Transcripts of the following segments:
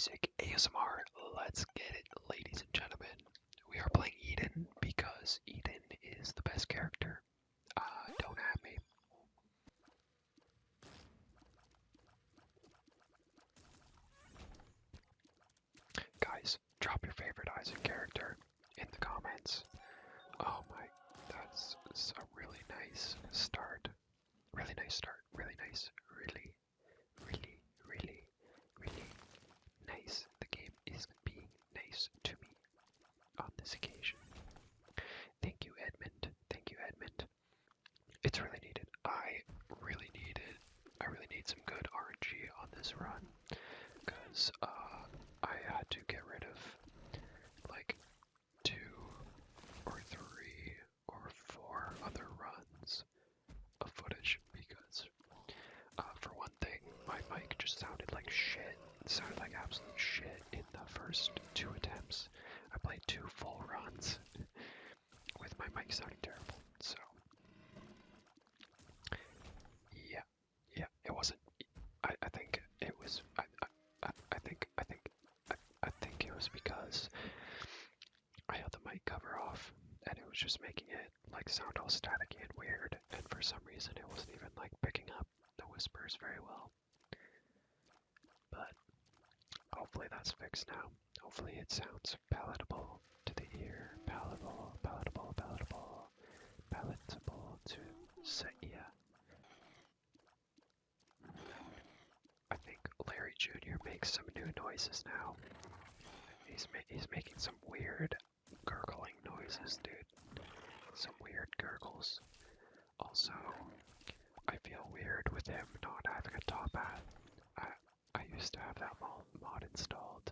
Isaac ASMR. Let's get it, ladies and gentlemen. We are playing Eden because Eden is the best character. Don't at me. Guys, drop your favorite Isaac character in the comments. Oh my, that's a really nice start. Really nice start. Really nice. Really, really nice. The game is being nice to me on this occasion. Thank you, Edmund. Thank you, Edmund. It's really needed. I really need some good RNG on this run, because I had to get rid of like 2 or 3 or 4 other runs of footage because for one thing, my mic just sounded like shit. It sounded like absolute shit in the first 2 attempts. I played 2 full runs with my mic sounding terrible. So yeah, it wasn't. I think it was. I think it was because I had the mic cover off, and it was just making it like sound all staticky and weird. And for some reason, it wasn't even like picking up the whispers very well. But hopefully that's fixed now. Hopefully it sounds palatable to the ear. Palatable to say, yeah. I think Larry Jr. makes some new noises now. He's making some weird gurgling noises, dude. Some weird gurgles. Also, I feel weird with him not having a top hat. I used to have that mod installed.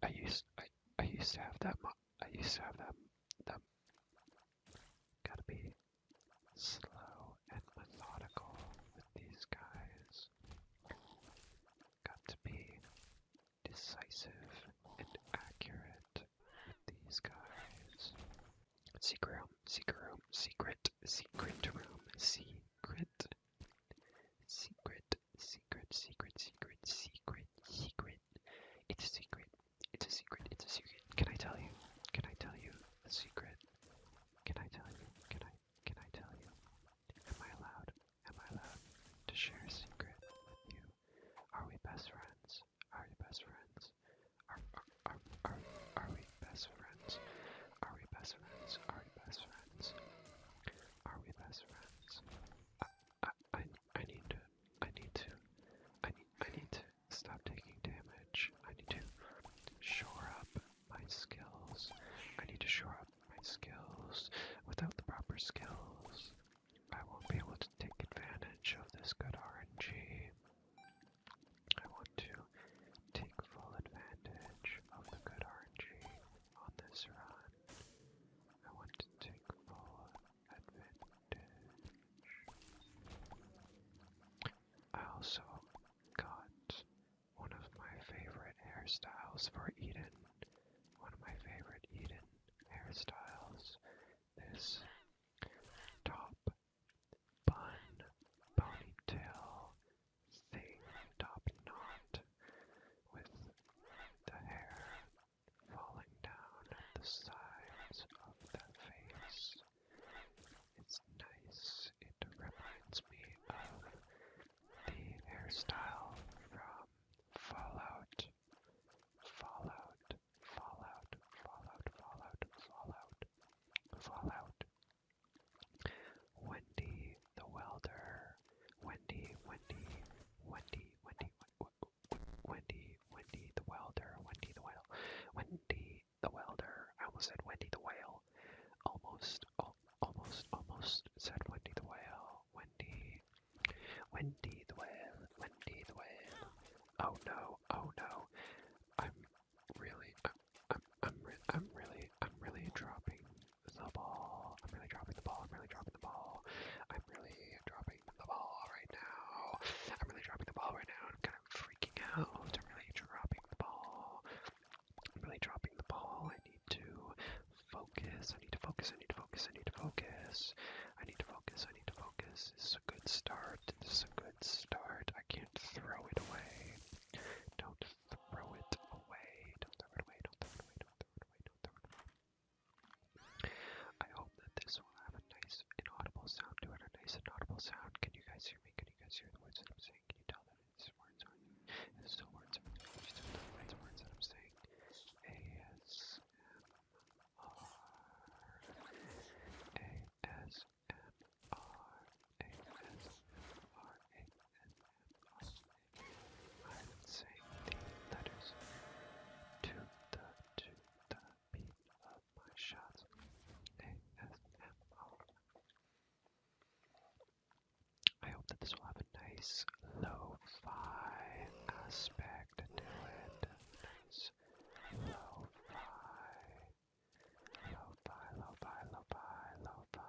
I used to have that mod. I used to have that. Gotta be slow and methodical with these guys. Got to be decisive and accurate with these guys. Secret room. It's a secret. Can I tell you a secret? Can I tell you? Am I allowed to share a secret with you? Are we best friends? Are we best friends? Are we best friends? Are we best friends? Are we best friends? Are we best friends? I need to stop taking damage. I need to shore up my skills. Without the proper skills, I won't be able to take advantage of this good RNG. I want to take full advantage of the good RNG on this run. I want to take full advantage. I also got one of my favorite hairstyles for Eden. One of my favorite Eden hairstyles. This top bun ponytail thing, top knot, with the hair falling down at the sides of the face. It's nice. It reminds me of the hairstyle from Fallout. nice lo-fi aspect to it. Nice lo-fi, lo-fi, lo-fi, lo-fi, lo-fi.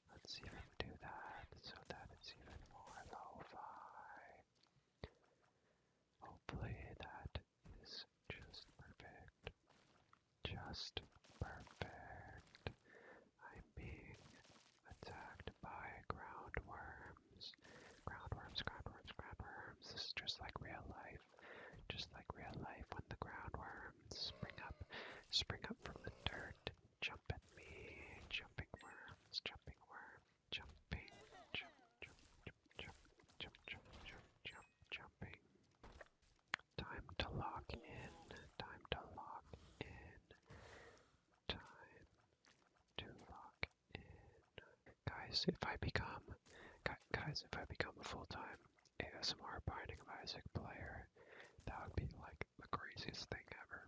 Let's see if I can do that so that it's even more lo-fi. Hopefully that is just perfect. Just perfect. I'm being attacked by ground worms. Ground worms, ground worms, ground worms. This is just like real life. Just like real life when the ground worms spring up from the dirt and jump at me. Jumping worms, jumping worms, jumping, jump, jump, jump, jump, jump, jump, jump, jumping. Time to lock in, time to lock in, time to lock in. Guys, if I become a full-time ASMR Binding of Isaac player, that would be like the craziest thing ever.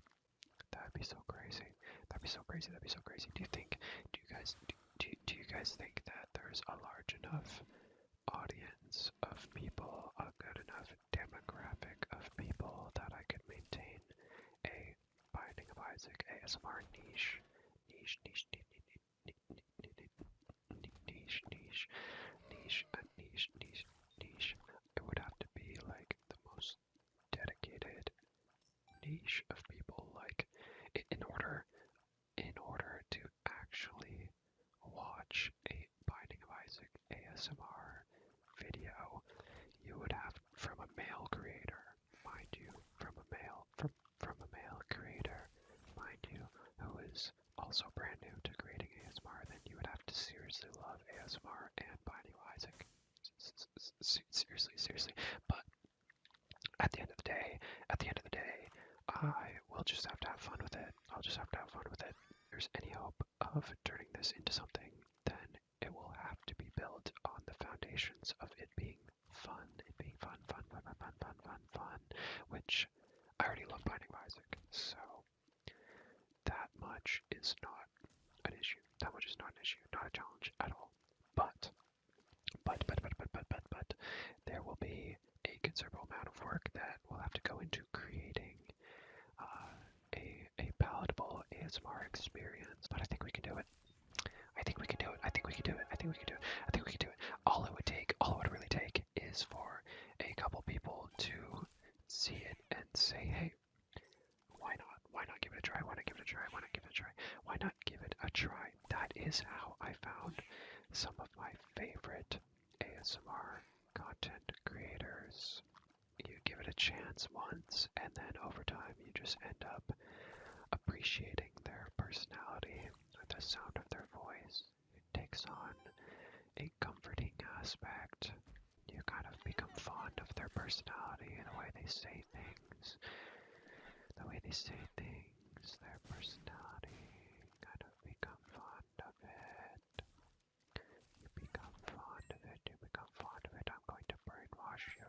That would be so crazy. That'd be so crazy. That'd be so crazy. Do you guys think that there's a large enough audience of people, a good enough demographic of people that I could maintain a Binding of Isaac ASMR niche? It would have to be like the most dedicated niche of people. Like in order to actually watch a Binding of Isaac ASMR video, you would have, from a male creator, mind you, from a male creator, mind you, who is also brand new to creating ASMR, then you would have to seriously love ASMR and Binding of Isaac. Seriously. But at the end of the day, I will just have to have fun with it. I'll just have to have fun with it. If there's any hope of turning this into something, then it will have to be built on the foundations of it being fun. Fun, which I already love Binding of Isaac, so that much is not an issue. That much is not an issue, not a challenge at all. But there will be a considerable amount of work that will have to go into creating a palatable ASMR experience. But I think we can do it. All it would really take is for a couple people to see it and say, hey, why not? Why not give it a try? Why not give it a try? Why not give it a try? Why not give it a try? That is how I found some of my favorite ASMR content creators. You give it a chance once, and then over time you just end up appreciating their personality, the sound of their voice. It takes on a comforting aspect. You kind of become fond of their personality, the way they say things, their personality, kind of become fond of it. You become fond of it. I'm going to brainwash you.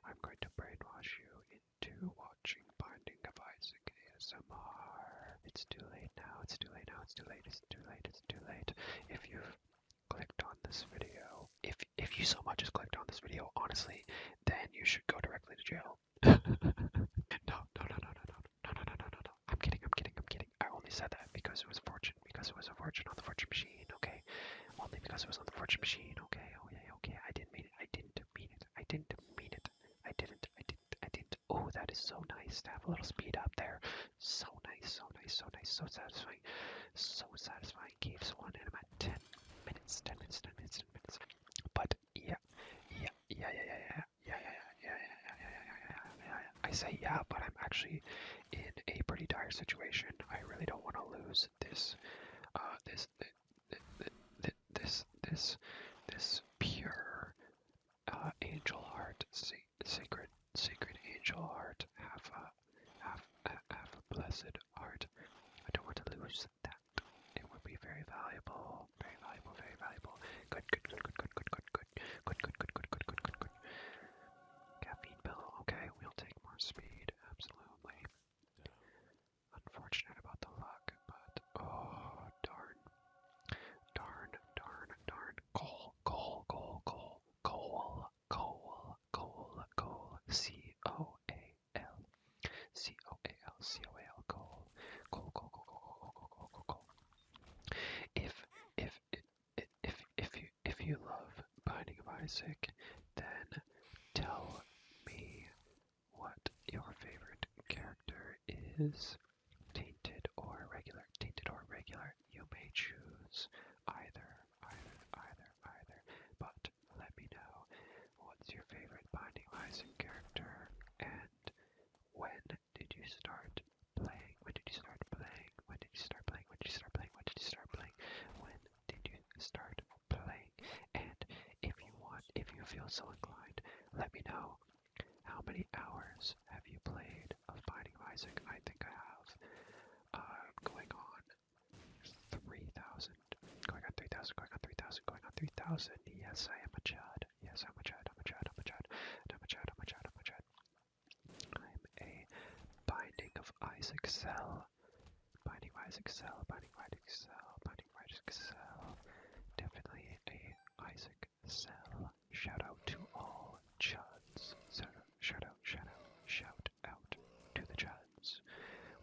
I'm going to brainwash you into watching Binding of Isaac ASMR. It's too late now. It's too late. If you've clicked on this video, if you so much as clicked on this video, honestly, then you should go directly to jail. No. I'm kidding. I only said that because it was a fortune. On the fortune machine, okay? Only because it was on the fortune machine, okay? Okay. I didn't mean it. Oh, that is so nice to have a little speed up there. So nice. So satisfying. Gave one and I'm at 10 minutes. But yeah. I say yeah, but I'm actually in a pretty dire situation. I really don't want to lose this pure angel heart, sacred angel heart, half a blessed heart. I don't want to lose that. It would be very valuable. Good. Caffeine pill. Okay, we'll take more speed. Absolutely. Unfortunate about the luck, but oh darn. Isaac, then tell me what your favorite character is. Tainted or regular? Tainted or regular? You may choose either. But let me know what's your favorite Binding of Isaac character and when did you start playing? When did you start playing? When did you start playing? When did you start playing? When did you start playing? When did you start playing? And if you want, if you feel so inclined, let me know how many hours have you played of Binding of Isaac. I think I have going on 3,000, going on 3,000, going on 3,000, going on 3,000. Yes, I am a Chad. Yes, I'm a Chad. I'm a Chad. I'm a Chad. I'm a Chad. I'm a Chad. I'm a Chad. I'm a Binding of Isaac cell. Binding of Isaac cell. Binding of Isaac cell. Binding of Isaac cell. Definitely a Isaac cell. Shout out to all Chuds. Shout out to the Chuds.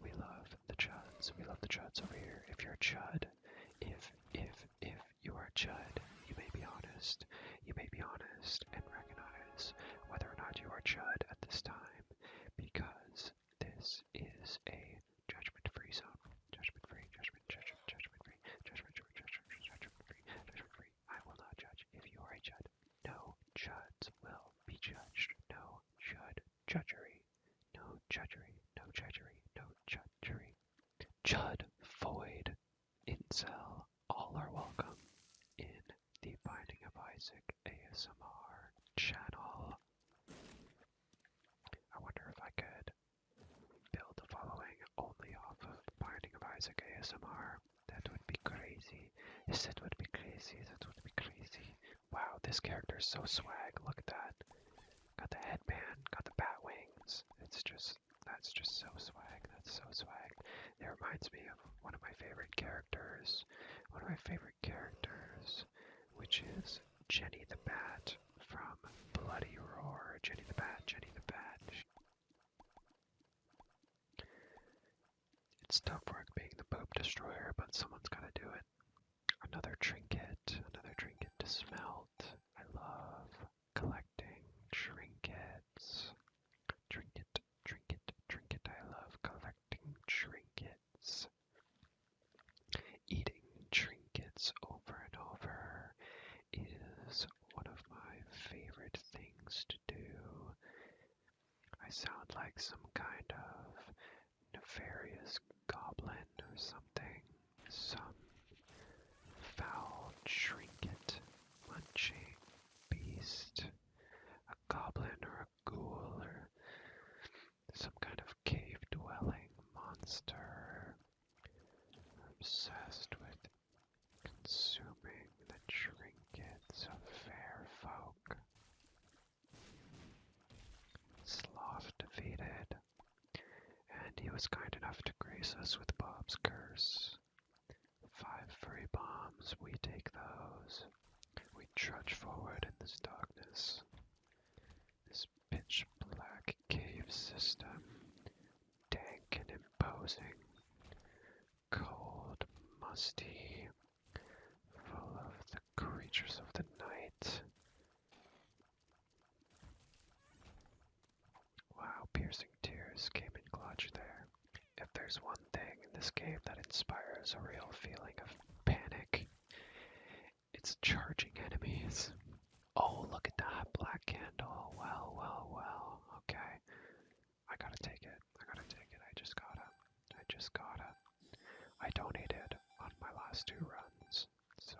We love the Chuds. We love the Chuds over here. If you're a Chud, if you are a Chud, you may be honest. You may be honest and recognize whether or not you are a Chud at this time, because this is a judgment-free zone. Judgment-free, judgment-free. I will not judge if you are a Chud. No Chuds will be judged. No judgery. No judgery. No judgery. No judgery. Chud, Void, Incel, all are welcome in the Binding of Isaac ASMR channel. I wonder if I could build a following only off of Binding of Isaac ASMR. That would be crazy. Yes, that would be crazy. That would be crazy. Wow, this character is so swag. Look at that. Got the headband, got the bat wings. That's just so swag. That's so swag. It reminds me of one of my favorite characters. One of my favorite characters, which is Jenny the Bat from Bloody Roar. Jenny the Bat, Jenny the Bat. It's tough work being the poop destroyer, but someone's gotta do it. Another trinket to smelt. I love collecting trinkets. Trinket. I love collecting trinkets. Eating trinkets over and over is one of my favorite things to do. I sound like some kind of nefarious goblin or something. Some foul trinket munching beast. A goblin or a ghoul or some kind of cave-dwelling monster. Obsessed with consuming the trinkets of fair folk. Sloth defeated, and he was kind enough to grace us with Bob's curse. 5 furry bombs, we take those. We trudge forward in this darkness. This pitch black cave system, dank and imposing, cold, musty, full of the creatures of the night. Wow, piercing tears came in clutch there. If there's one thing in this game that inspires a real feeling of panic, it's charging enemies. Oh, look at that black candle. Well. Okay. I gotta take it. I just gotta. I donated on my last 2 runs, so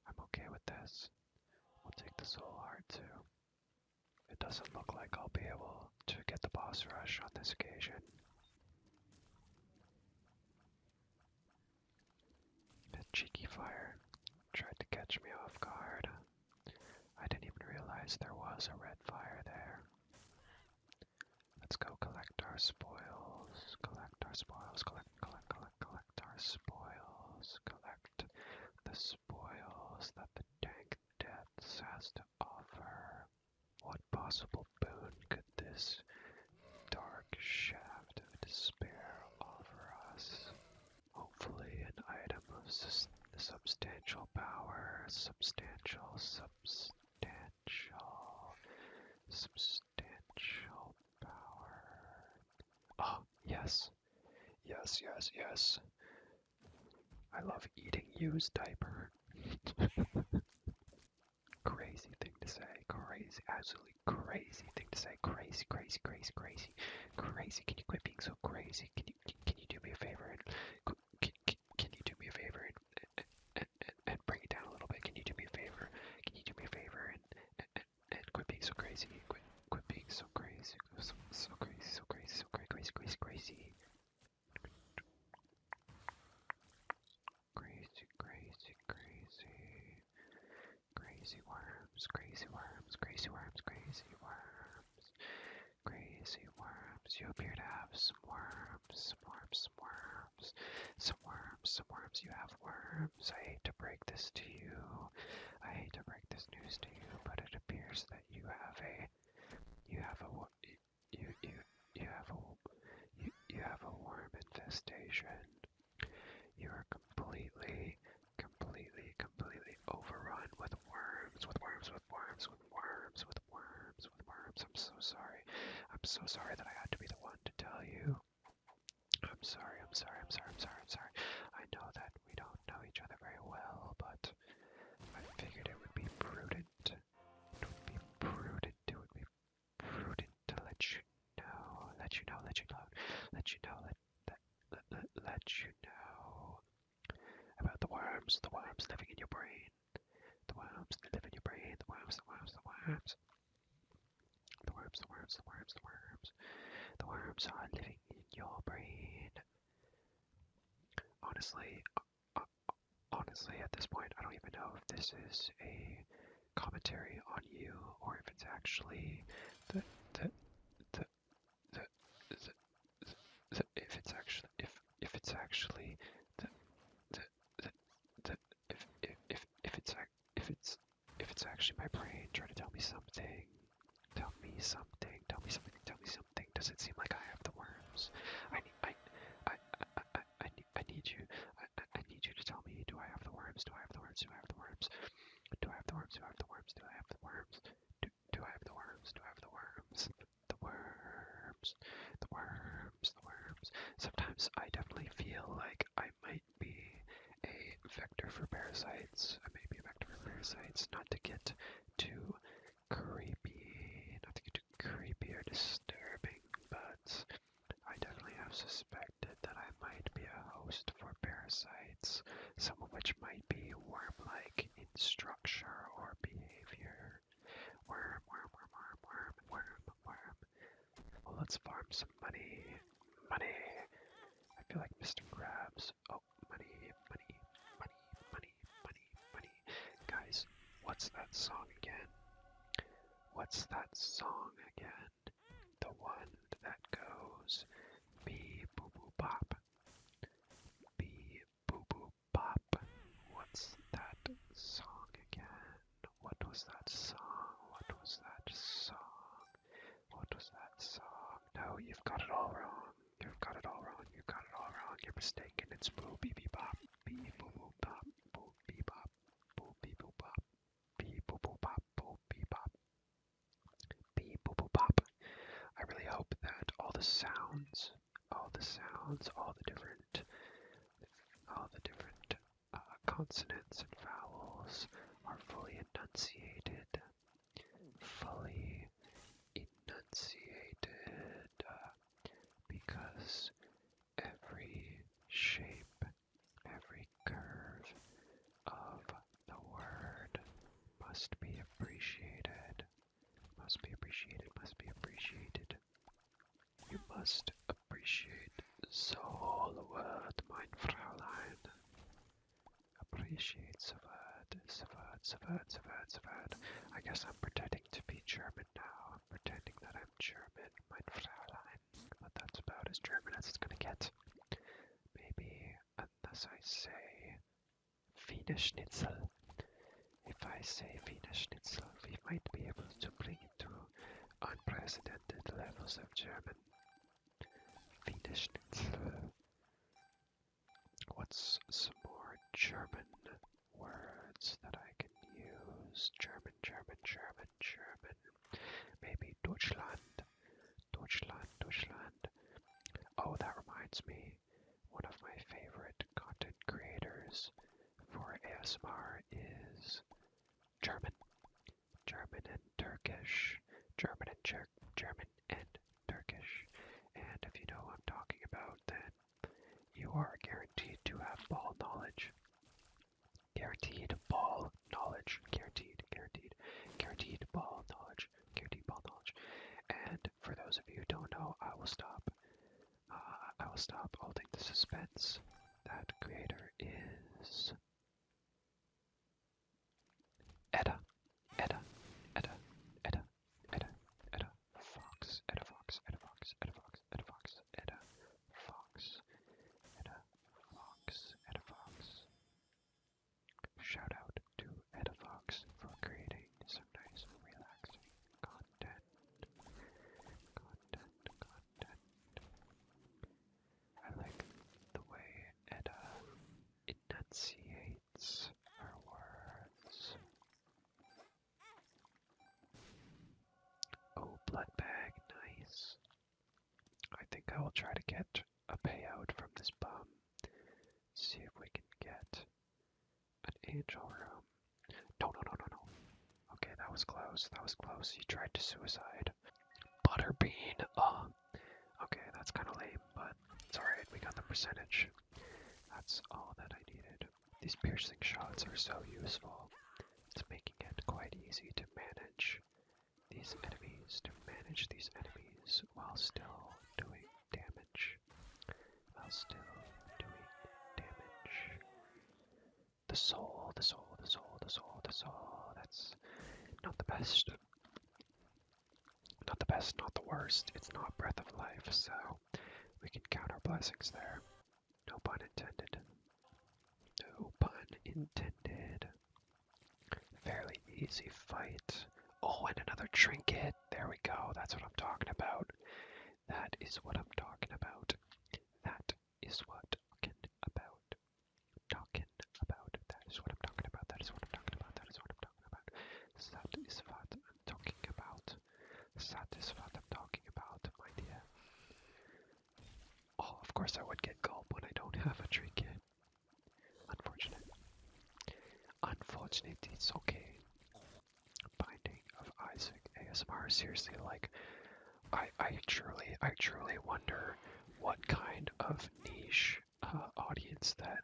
I'm okay with this. We'll take the soul heart too. It doesn't look like I'll be able to get the boss rush on this occasion. A cheeky fire tried to catch me off guard. I didn't even realize there was a red fire there. Let's go collect our spoils. Collect our spoils. Collect our spoils. Collect the spoils that the dank depths has to offer. What possible boon could this dark shaft of despair offer us? Hopefully an item of substantial power. Substantial substantial power. Oh, yes. Yes, yes, yes. I love eating used diaper. Crazy thing to say. Crazy, absolutely crazy thing to say. Crazy, crazy, crazy, crazy, crazy. Can you quit being so crazy? Can you do me a favor and can you do me a favor and bring it down a little bit? Can you do me a favor? Can you do me a favor and quit being so crazy? Quit being so crazy. So crazy, so crazy, so crazy, crazy, crazy. Crazy, crazy, crazy. Crazy worms, crazy worms, crazy worms, crazy worms, crazy worms. You appear to have some worms, some worms, some worms, some worms, some worms. You have worms. I hate to break this to you. I hate to break this news to you, but it appears that you have a worm infestation. You are completely overrun with worms, with worms, with worms, with worms, with worms, with worms. I'm so sorry. I'm so sorry that I had to be the one to tell you. I'm sorry, I'm sorry, I'm sorry, I'm sorry, I'm sorry. I know that we don't know each other very well, but I figured it would be prudent. It would be prudent. It would be prudent to let you know, let you know, let you know, let you know, let you know about the worms living in your brain. The worms that live in your brain, the worms, the worms, the worms. The worms, the worms, the worms, the worms. The worms are living in your brain. Honestly, at this point, I don't even know if this is a commentary on you or if it's actually the if it's actually if it's actually the if it's actually my brain trying to tell me something. Tell me something. Tell me something. Tell me something. Does it seem like I have the worms? I need you. I need you to tell me. Do I have the worms? Do I have the worms? Do I have the worms? Do I have the worms? Do I have the worms? Do I have the worms? Do I have the worms? Do I have the worms? The worms. The worms. The worms. Sometimes I definitely feel like I might be a vector for parasites. I may be a vector for parasites. Not to get too creepy, not to get too creepy or disturbing, but I definitely have suspected that I might be a host for parasites, some of which might be worm-like in structure or behavior. Worm, worm, worm, worm, worm, worm, worm. Well, let's farm some money. Money. I feel like Mr. Krabs. Oh, money, money, money, money, money, money. Guys, what's that song again? What's that song again? The one that goes bee boo boo bop. Bee boo boo bop. What's that song again? What was that song? What was that song? What was that song? No, you've got it all wrong. You've got it all wrong. You've got it all wrong. You're mistaken. It's boo bee bee bop. Bee boo boo bop. Boo bee bop. Boo bee boo bop. Bee boo boo bop. Boo bee bop. Bee boo boo pop. I really hope that all the sounds, all the different consonants and vowels are fully enunciated. Fully enunciated. Because every shape, every curve of the word must be appreciated. Must be appreciated, must be appreciated. You must appreciate the whole word, mein Fräulein. Appreciate the word, the word, the word, the word, the word. I guess I'm pretending to be German now. I'm pretending that I'm German, mein Fräulein. But that's about as German as it's gonna get. Maybe unless I say Wiener Schnitzel. If I say Wiener Schnitzel, we might be able to bring it to unprecedented levels of German. Wiener Schnitzel. What's some more German words that I can use? use German, German, German, German. Maybe Deutschland, Deutschland, Deutschland. Oh, that reminds me, one of my favorite content creators for ASMR is German, German and Turkish, German and German and Turkish. And if you know what I'm talking about, then you are guaranteed to have ball knowledge. Guaranteed ball knowledge. Guaranteed, guaranteed, guaranteed ball knowledge. Guaranteed ball knowledge. And for those of you who don't know, I will stop holding the suspense. That creator is Edda. Edda. Edda. Edda. Edda. Edda. Fox. Edda Fox. Edda Fox. Edda Fox. Edda Fox. Edda Fox. Edda Fox. Edda Fox. Shout out to Edda Fox for creating some nice, relaxing content. I like the way Edda enunciates her words. Oh, blood bag, nice. I think I will try to get a payout from this bum. See if we can get an angel room. No. Okay, that was close. That was close. He tried to suicide. Butterbean. Oh. Okay, that's kind of lame, but it's alright. We got the percentage. That's all that I needed. These piercing shots are so useful. It's making it quite easy to manage these enemies, while still doing damage. The soul. That's not the best. Not the best, not the worst. It's not breath of life, so we can count our blessings there. No pun intended. No pun intended. Fairly easy fight. Oh, and another trinket. There we go. That's what I'm talking about. That is what I'm talking about. That is what I'm talking about. That is what I'm talking about. That is what I'm talking about. That is what I'm talking about. That is what I'm talking about. That is what I'm talking about, my dear. Oh, of course I would get gulp when I don't have a trinket. Unfortunate. It's okay. Binding of Isaac ASMR. Seriously, like, I truly wonder what kind of niche audience that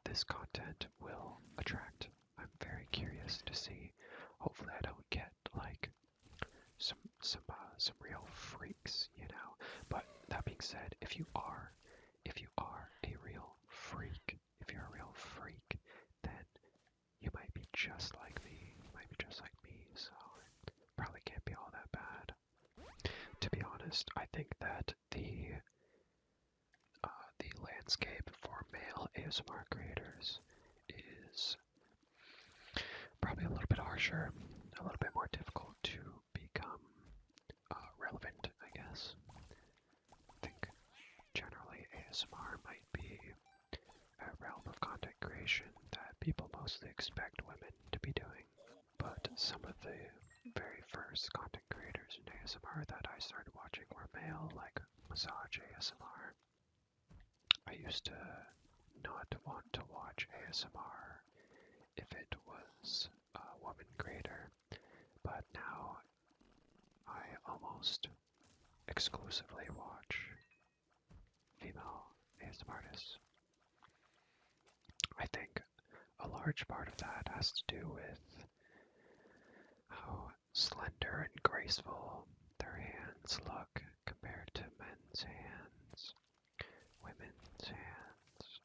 this content will attract. I'm very curious to see. Hopefully I don't get like some real freaks, you know. But that being said, if you are a real freak, then you might be just like me. So it probably can't be all that bad. To be honest, I think that the landscape for male ASMR creators is probably a little bit harsher, a little bit more difficult to become relevant, I guess. I think generally ASMR might be a realm of content creation that people mostly expect women to be doing. But some of the very first content creators in ASMR that I started watching were male, like massage ASMR. I used to not want to watch ASMR if it was a woman creator, but now I almost exclusively watch female ASMR artists. I think a large part of that has to do with how slender and graceful their hands look compared to men's hands. Women's hands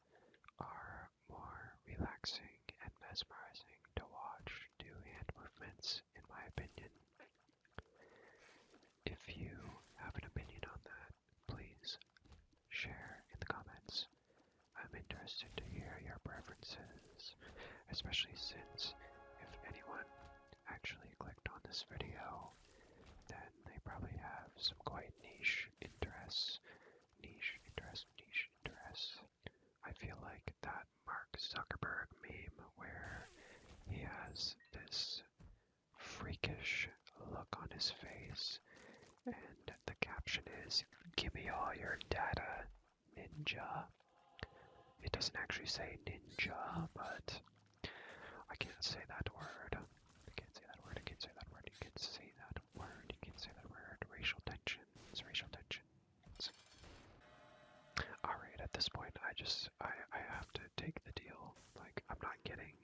are more relaxing and mesmerizing to watch do hand movements, in my opinion. If you have an opinion on that, please share in the comments. I'm interested to hear your preferences, especially since if anyone actually clicked on this video, then they probably have some quite niche interests. I feel like that Mark Zuckerberg meme where he has this freakish look on his face, and the caption is, "Give me all your data, ninja." It doesn't actually say ninja, but I can't say that word. I can't say that word. I can't say that word. You can say that word. You can say that word. Racial tensions. Racial tensions. Alright, at this point, I have to take the deal. Like, I'm not getting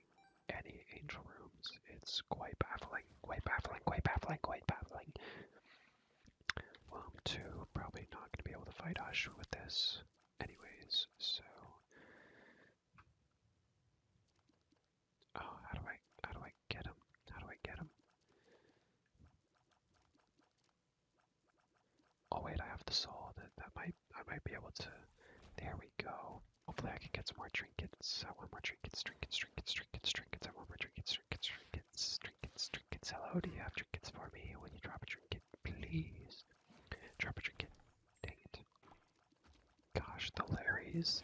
any angel rooms. It's quite baffling. Quite baffling. Quite baffling. Quite baffling. Well, I'm too probably not going to be able to fight Hush with this anyways, so... Oh, how do I get him? How do I get him? Oh wait, I have the soul. I might be able to. There we go. Hopefully I can get some more trinkets. I want more trinkets, trinkets, trinkets, trinkets, trinkets. I want more trinkets, trinkets, trinkets, trinkets, trinkets. Hello, do you have trinkets for me? When you drop a trinket, please. Drop a trinket. Dang it. Gosh, the Larrys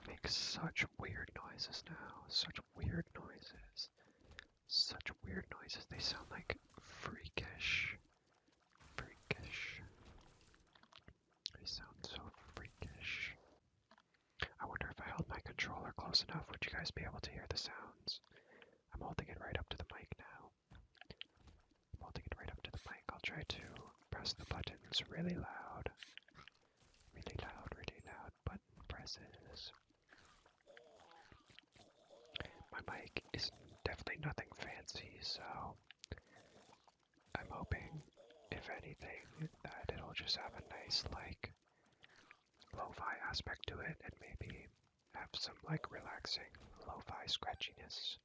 make such weird noises now. Such weird noises. Such weird noises. They sound like freakish. Freakish. They sound so freakish. I wonder if I held my controller close enough, would you guys be able to hear the sounds? I'm holding it right up to the mic now. I'm holding it right up to the mic. I'll try to press the buttons really loud. Really loud, really loud button presses. My mic is definitely nothing fancy, so I'm hoping, if anything, that it'll just have a nice, like, lo-fi aspect to it, and maybe have some, like, relaxing lo-fi scratchiness.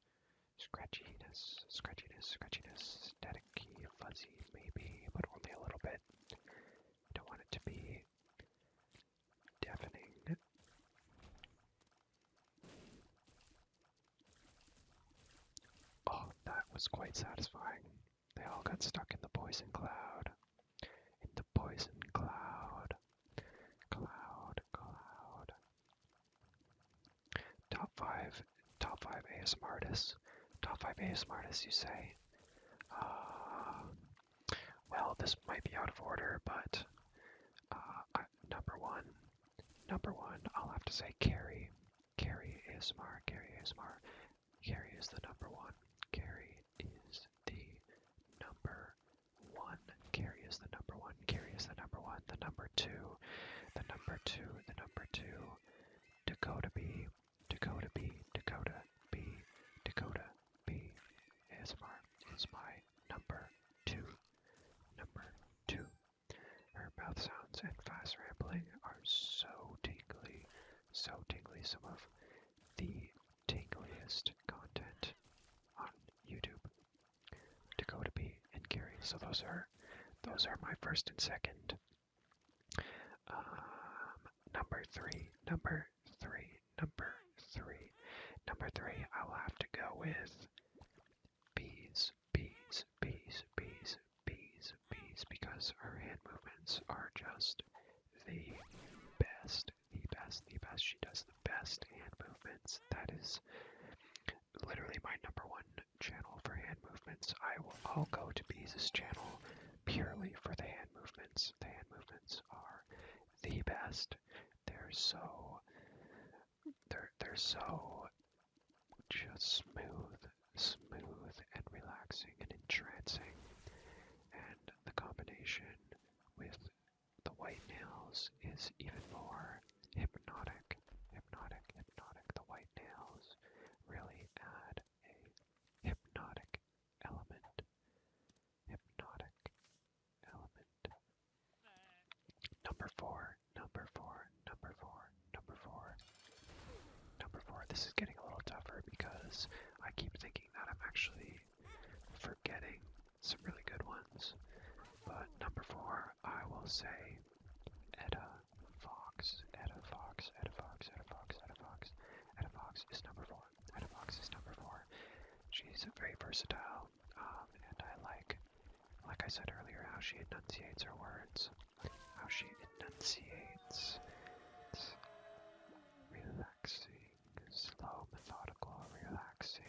Scratchiness, scratchiness, scratchiness, staticky, fuzzy, maybe, but only a little bit. Don't want it to be deafening. Oh, that was quite satisfying. They all got stuck in the poison cloud. In the poison cloud. Cloud. Top 5 ASMR artists. Top 5 ASMR artists, you say? Well, this might be out of order, but number one, I'll have to say Carrie. Carrie ASMR. Carrie is the number one. Carrie is the number one. Carrie is the number one. Carrie is the number one. The number two. Dakota B. ASMR is my number two. Her mouth sounds and fast rambling are so tingly. Some of the tingliest content on YouTube. Dakota B and Gary. So those are my first and second. Number three, I will have to go with bees, because her hand movements are just the best. She does the best hand movements. That is literally my number one channel for hand movements. I'll go to Bees' channel purely for the hand movements. The hand movements are the best. They're so just smooth and relaxing and entrancing. And the combination with the white nails is even more hypnotic. The white nails really add a hypnotic element. Number four. This is getting a little tougher because I keep thinking that I'm actually forgetting some really good ones. But number 4, I will say Etta Fox. Etta Fox is number 4. She's very versatile, and I like I said earlier, how she enunciates her words. It's relaxing, slow, methodical, relaxing.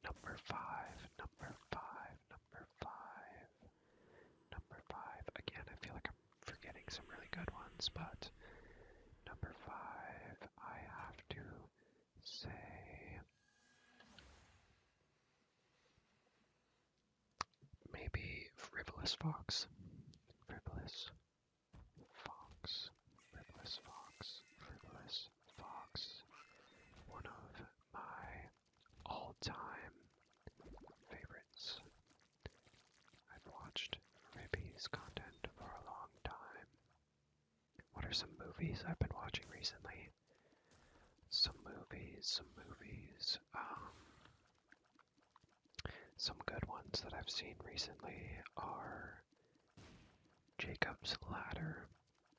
Number 5. comments, but number 5, I have to say maybe Frivolous Fox. Frivolous Fox. Frivolous Fox. Frivolous Fox. One of my all-time favorites. I've watched Ribby's content for a long time. What are some movies I've been watching recently? Some movies. Some good ones that I've seen recently are Jacob's Ladder.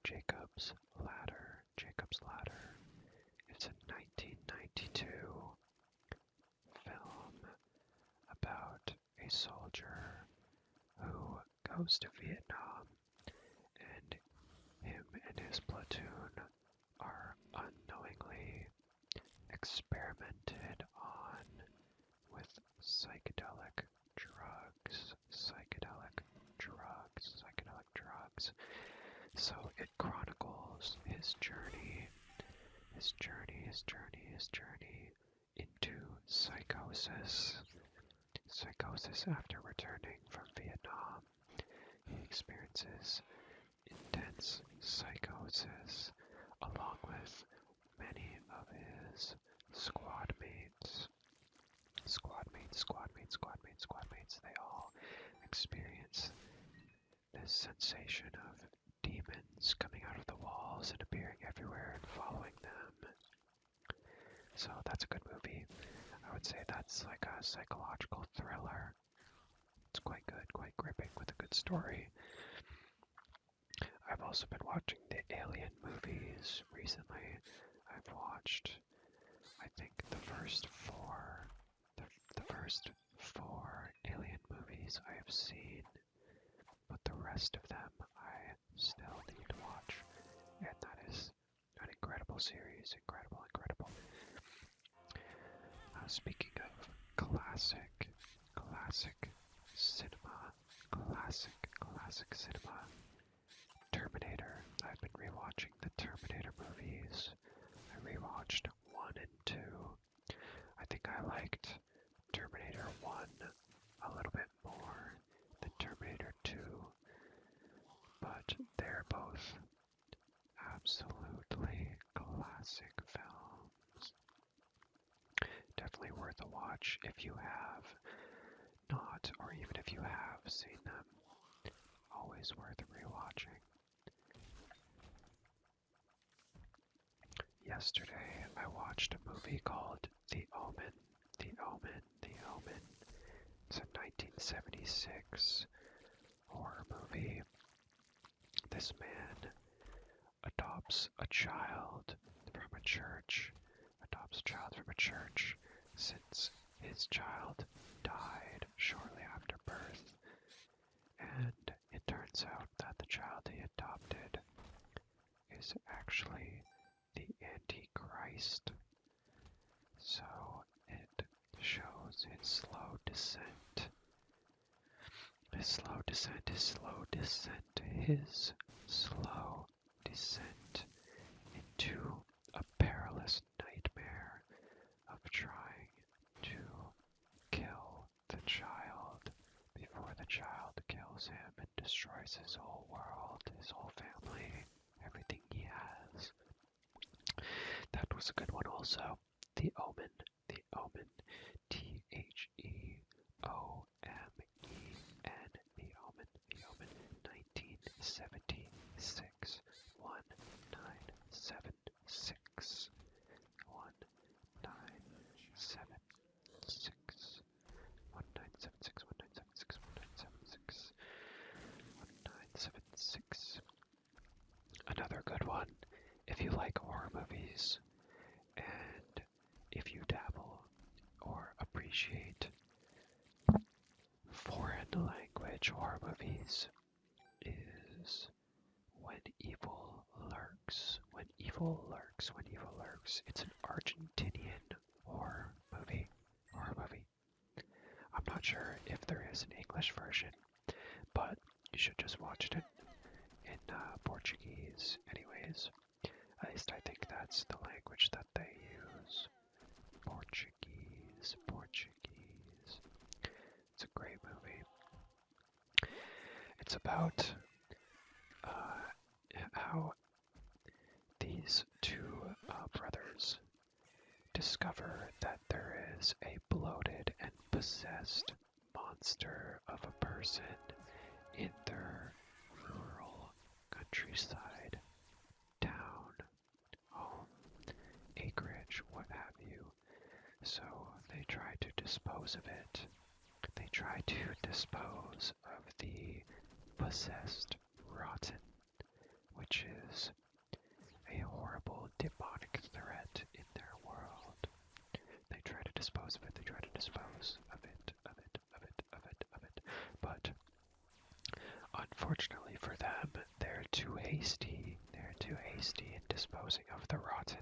Jacob's Ladder. It's a 1992 film about a soldier who goes to Vietnam, and him and his platoon are unknowingly experimented on with psychedelic drugs. So it chronicles his journey into psychosis. Psychosis after returning from Vietnam. He experiences intense psychosis along with many of his squad mates. They all experience this sensation of demons coming out of the walls and appearing everywhere and following them. So that's a good movie. I would say that's like a psychological thriller. It's quite good, quite gripping with a good story. I've also been watching the Alien movies recently. I've watched, I think, the first four Alien movies I have seen, but the rest of them I still need to watch, and that is an incredible series. Incredible. Speaking of classic cinema, Terminator. I've been rewatching the Terminator movies. I rewatched 1 and 2. I think I liked Terminator 1 a little bit more than Terminator 2, but they're both absolutely classic films. Definitely worth a watch if you have not, or even if you have seen them. Always worth rewatching. Yesterday, I watched a movie called The Omen. It's a 1976 horror movie. This man adopts a child from a church. Since his child died shortly after birth. And it turns out that the child he adopted is actually the Antichrist. So it shows his slow descent into a perilous nightmare of trying to kill the child before the child kills him and destroys his whole world, his whole family, everything he has. That was a good one also. The Omen. Theomen. The Omen. 1976. 1976. 1976. Another good one, if you like horror movies, and if you dabble or appreciate foreign language horror movies, is When Evil Lurks. It's an Argentinian horror movie. I'm not sure if there is an English version, but you should just watch it in Portuguese. Anyways, about how these two brothers discover that there is a bloated and possessed monster of a person in their rural countryside, town, home, acreage, what have you. So they try to dispose of it. They try to dispose of the possessed rotten, which is a horrible demonic threat in their world. They try to dispose of it, they try to dispose of it. But unfortunately for them, they're too hasty. They're too hasty in disposing of the rotten.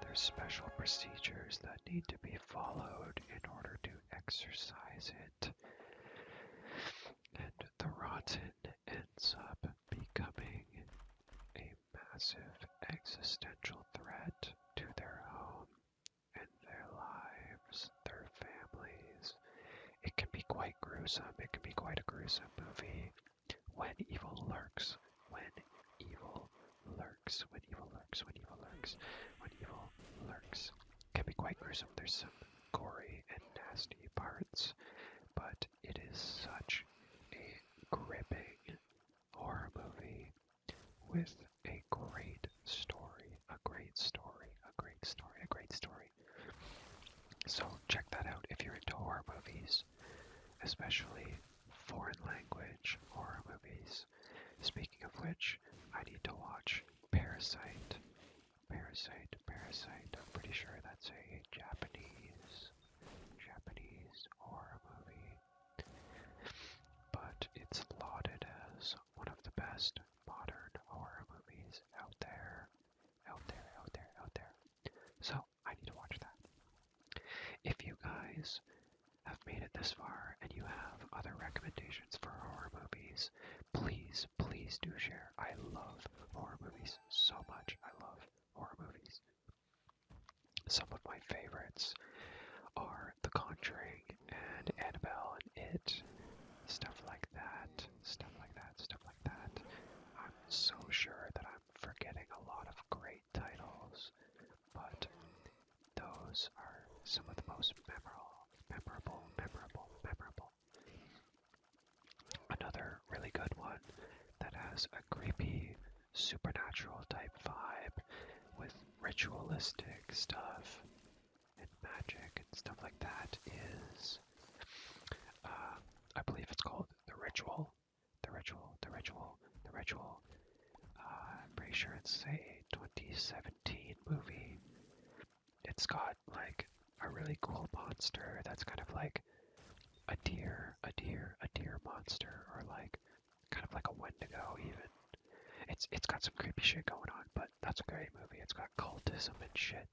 There's special procedures that need to be followed in order to exorcise it. And the rotten ends up becoming a massive existential threat to their home and their lives, their families. It can be quite gruesome. It can be quite a gruesome movie. When evil lurks, when evil lurks, when evil lurks, when evil lurks, when evil lurks. It can be quite gruesome. There's some gory and nasty parts, but it is such a gripping horror movie with a great story, a great story, a great story, a great story. So check that out if you're into horror movies, especially foreign language horror movies. Speaking of which, I need to watch Parasite. Parasite. I'm pretty sure that's a Japanese horror movie. But it's lauded as one of the best modern horror movies out there. So I need to watch that. If you guys have made it this far and you have other recommendations for horror movies, please do share. I love horror movies so much. I love horror movies. Some of my favorites are The Conjuring and Annabelle and It, stuff like that. I'm so sure that I'm forgetting a lot of great titles, but those are some of the most memorable. Another really good one that has a creepy, supernatural type vibe with ritualistic stuff and magic and stuff like that is, I believe it's called The Ritual. I'm pretty sure it's a 2017 movie. It's got like a really cool monster that's kind of like a deer monster, or like kind of like a Wendigo even. It's got some creepy shit going on, but that's a great movie. It's got cultism and shit.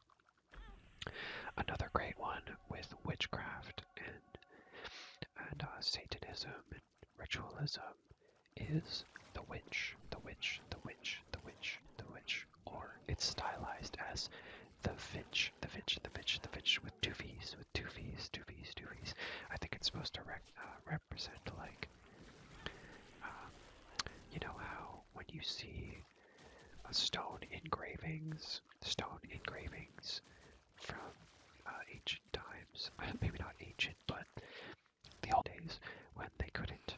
Another great one with witchcraft and Satanism and ritualism is The Witch, or it's stylized as The Vitch, with two V's. I think it's supposed to represent like, you know how when you see stone engravings from ancient times, maybe not ancient, but the old days when they couldn't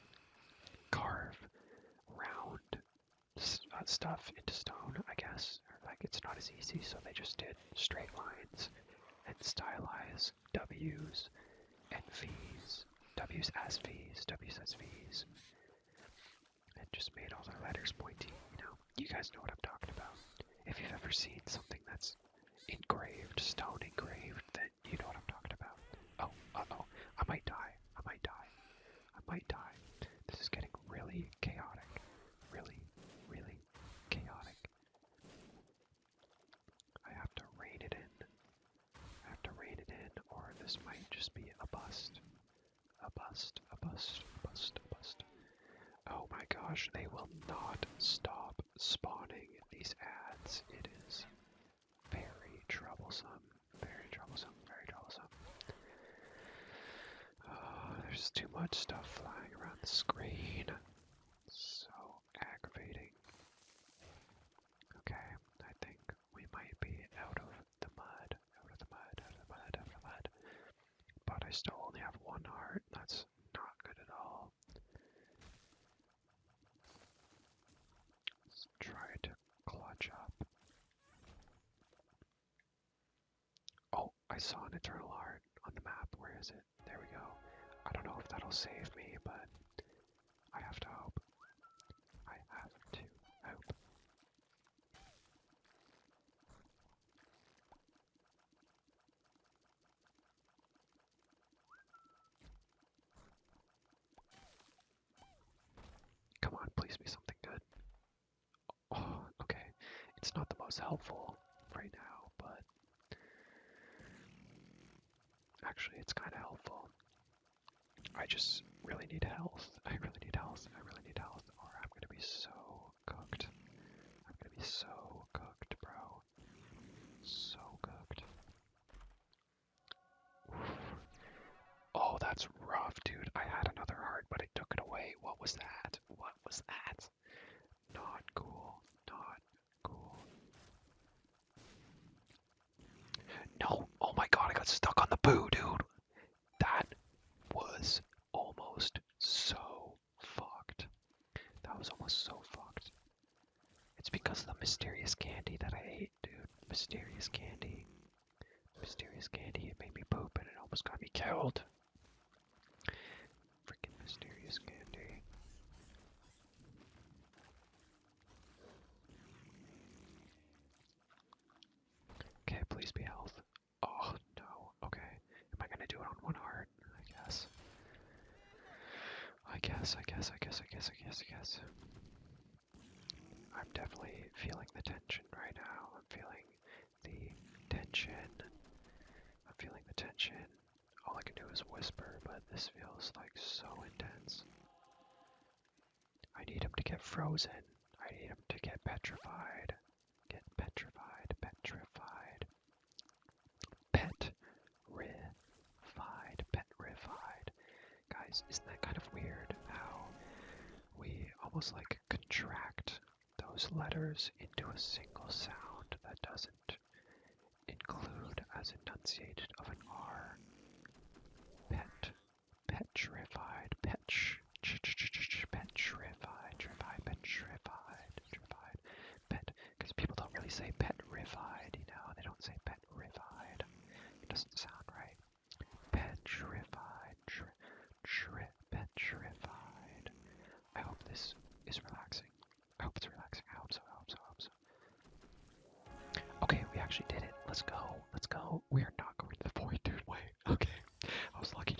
carve round stuff into stone, I guess, or like it's not as easy, so they just did straight lines and stylize W's and V's, W's as V's, and just made all their letters pointy. You guys know what I'm talking about. If you've ever seen something that's engraved, stone engraved, then you know what I'm talking about. Oh, I might die. This is getting really chaotic. Really chaotic. I have to rein it in. Or this might just be a bust. Oh my gosh, they will not stop spawning these ads. It is very troublesome. Oh, there's too much stuff flying around the screen. 1 heart. That's not good at all. Let's try to clutch up. Oh, I saw an eternal heart on the map. Where is it? There we go. I don't know if that'll save me, but I have to hope. I have to hope. Come on, please be something good. Oh, okay. It's not the most helpful right now, but actually it's kind of helpful. I just really need health. I really need health. I really need health, or I'm gonna be so cooked. I'm gonna be so cooked, bro. So cooked. Oof. Oh, that's rough, dude. I had another heart, but I took it away. What was that? What was that? Not cool. Not cool. No. Oh my god, I got stuck on the poo, dude. That was almost so fucked. That was almost so fucked. It's because of the mysterious candy that I ate, dude. Mysterious candy. Mysterious candy. It made me poop and it almost got me killed. Freaking mysterious candy. Okay, please be health. Oh, no. Okay. Am I gonna do it on 1 heart? I guess. I guess. I'm definitely feeling the tension right now. I'm feeling the tension. I'm feeling the tension. All I can do is whisper, but this feels like so intense. I need him to get frozen. I need him to get petrified. Get petrified, petrified. Petrified. Guys, isn't that kind of weird how we almost like contract those letters into a single sound that doesn't include as enunciated of an R? Petrified, petrified, pet, because people don't really say petrified, you know, they don't say petrified. It doesn't sound right. Petrified, petrified. I hope this is relaxing. I hope it's relaxing. I hope so. Okay, we actually did it. Let's go. We are not going to the void, dude. Wait. Okay. I was lucky